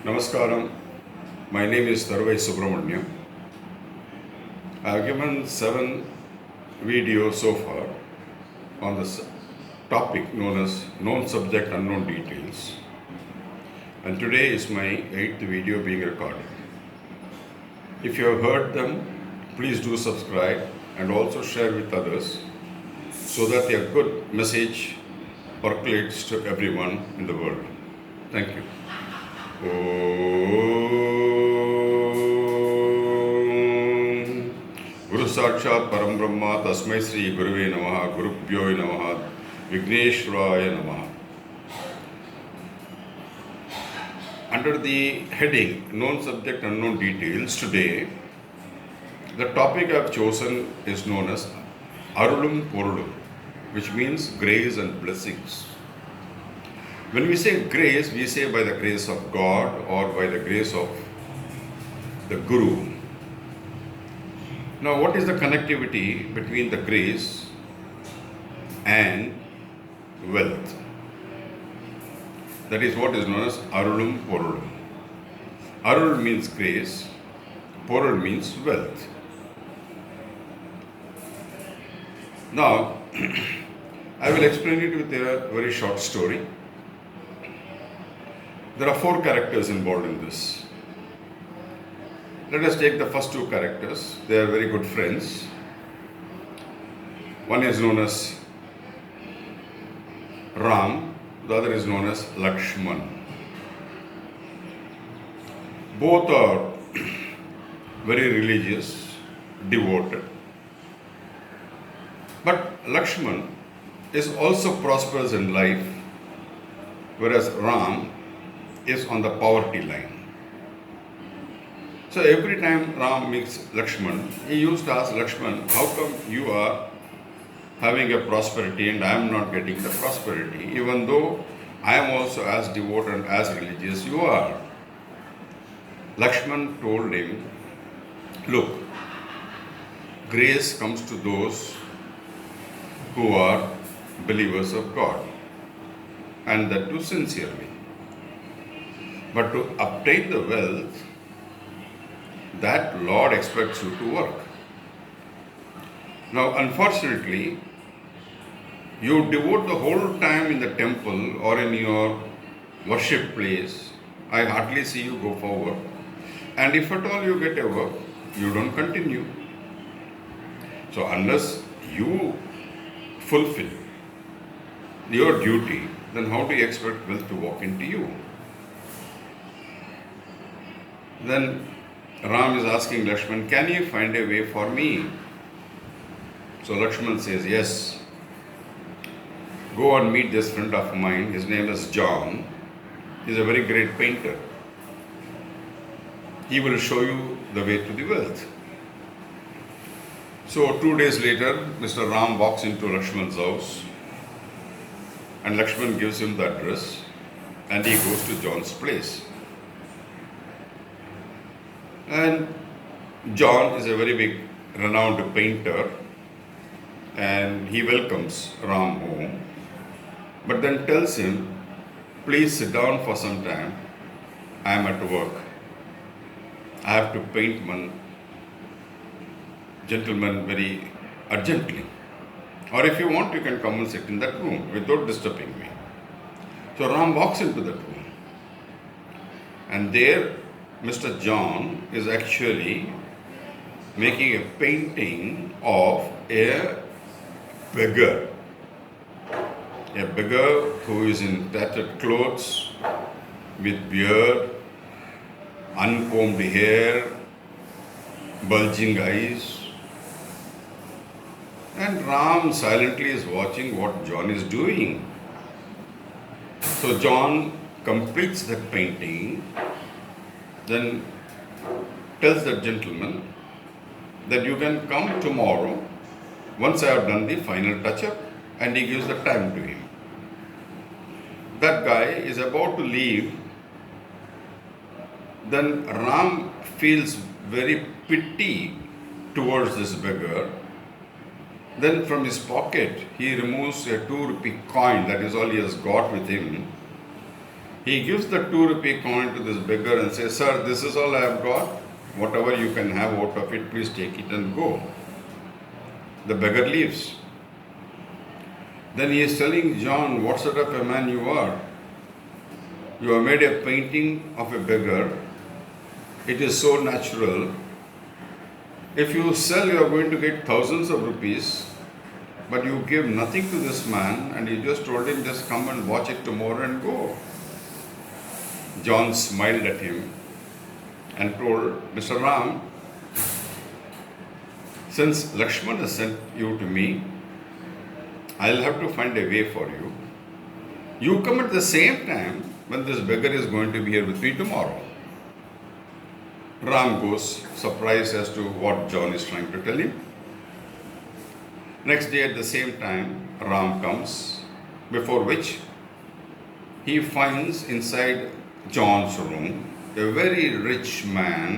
Namaskaram. My name is Tharvai Subramaniam. I have given 7 videos so far on this topic known as known subject, unknown details. And today is my 8th video being recorded. If you have heard them, please do subscribe and also share with others so that a good message percolates to everyone in the world. Thank you. ॐ गुरु साक्षात् परम ब्रह्म तस्मै श्री गुरुवे नमः गुरुभ्यो नमः विघ्नेश्वराय नमः. Under the heading known subject unknown details, today the topic I have chosen is known as Arulum Porulum, which means grace and blessings. When we say grace, we say by the grace of God or by the grace of the Guru. Now, what is the connectivity between the grace and wealth? That is what is known as Arulum Porulum. Arul means grace, Porul means wealth. Now, I will explain it with a very short story. There are 4 characters involved in this. Let us take the first 2 characters. They are very good friends. One is known as Ram, the other is known as Lakshman. Both are very religious, devoted. But Lakshman is also prosperous in life, whereas Ram is on the poverty line. So every time Ram meets Lakshman, he used to ask Lakshman, how come you are having a prosperity and I am not getting the prosperity, even though I am also as devoted and as religious you are? Lakshman told him, look, grace comes to those who are believers of God, and that too sincerely. But to obtain the wealth, that Lord expects you to work. Now, unfortunately, you devote the whole time in the temple or in your worship place. I hardly see you go for work. And if at all you get a work, you don't continue. So unless you fulfill your duty, then how do you expect wealth to walk into you? Then Ram is asking Lakshman, can you find a way for me? So Lakshman says, yes. Go and meet this friend of mine. His name is John. He is a very great painter. He will show you the way to the wealth. So 2 days later, Mr. Ram walks into Lakshman's house and Lakshman gives him the address and he goes to John's place. And John is a very big, renowned painter, and he welcomes Ram home, but then tells him, please sit down for some time. I am at work. I have to paint one gentleman very urgently. Or if you want, you can come and sit in that room without disturbing me. So Ram walks into that room, and there Mr. John is actually making a painting of a beggar. A beggar who is in tattered clothes, with beard, uncombed hair, bulging eyes. And Ram silently is watching what John is doing. So John completes that painting, then tells that gentleman that you can come tomorrow once I have done the final touch-up, and he gives the time to him. That guy is about to leave. Then Ram feels very pity towards this beggar. Then from his pocket he removes a 2 rupee coin, that is all he has got with him. He gives the 2 rupee coin to this beggar and says, "Sir, this is all I have got. Whatever you can have out of it, please take it and go." The beggar leaves. Then he is telling John, "What sort of a man you are? You have made a painting of a beggar. It is so natural. If you sell, you are going to get thousands of rupees, but you give nothing to this man, and you just told him, just come and watch it tomorrow and go." John smiled at him and told, "Mr. Ram, since Lakshman has sent you to me, I'll have to find a way for you. You come at the same time when this beggar is going to be here with me tomorrow." Ram goes surprised as to what John is trying to tell him. Next day at the same time, Ram comes, before which he finds inside John's room a very rich man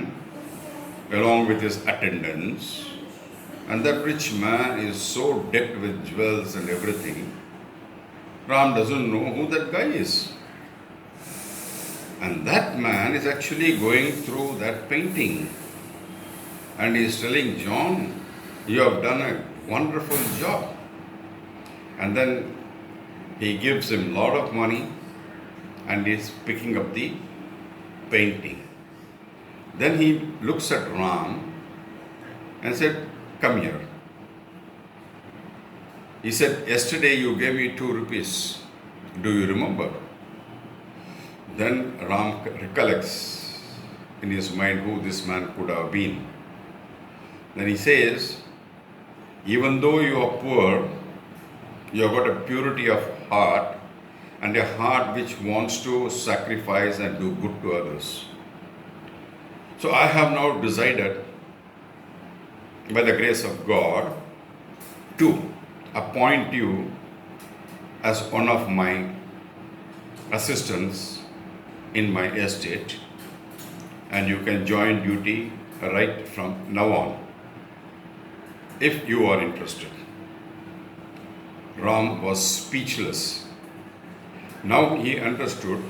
along with his attendants, and that rich man is so decked with jewels and everything. Ram doesn't know who that guy is. And that man is actually going through that painting. And he is telling John, "You have done a wonderful job." And then he gives him a lot of money and is picking up the painting. Then he looks at Ram and said, "Come here." He said, "Yesterday you gave me 2 rupees. Do you remember?" Then Ram recollects in his mind who this man could have been. Then he says, "Even though you are poor, you have got a purity of heart and a heart which wants to sacrifice and do good to others. So I have now decided, by the grace of God, to appoint you as one of my assistants in my estate, and you can join duty right from now on if you are interested." Ram was speechless. Now he understood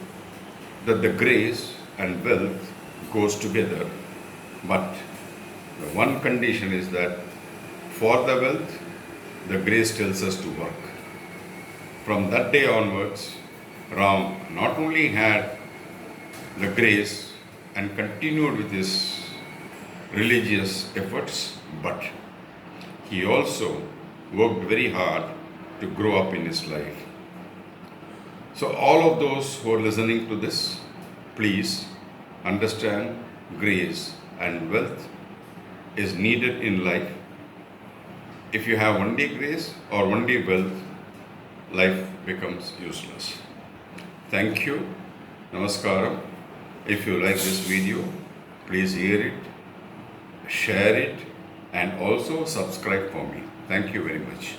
that the grace and wealth goes together, but the one condition is that for the wealth, the grace tells us to work. From that day onwards, Ram not only had the grace and continued with his religious efforts, but he also worked very hard to grow up in his life. So all of those who are listening to this, please understand grace and wealth is needed in life. If you have only grace or only wealth, life becomes useless. Thank you. Namaskaram. If you like this video, please hear it, share it, and also subscribe for me. Thank you very much.